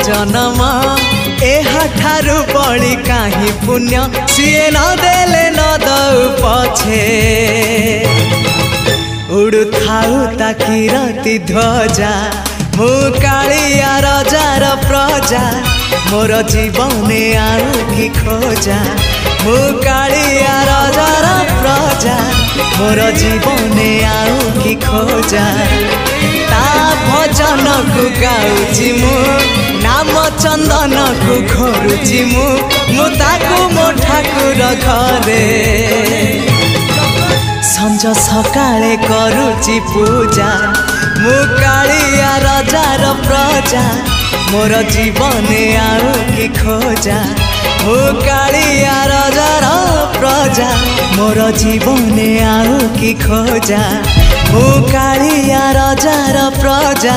जन्म एहाठारु बड़ी काहि पुण्य सीए न देले न दउ पछे उड़ु थाउ ताकि रति ध्वजा मु कालिया रजार प्रजा मोर जीवने आउ कि खोजा मु कालिया रजार प्रजा मोर जीवने आउ कि खोजा ता भजन को गाउची मु नाम चंदन को घोरुची मु ताकू मो ठाकुर घरे संज सकाळे करूची पूजा मु कालिया रजार प्रजा मोर जीवने आउ कि खोजा मु कालिया रजार प्रजा मोर जीवने आउ कि खोजा मु कालिया रजार प्रजा।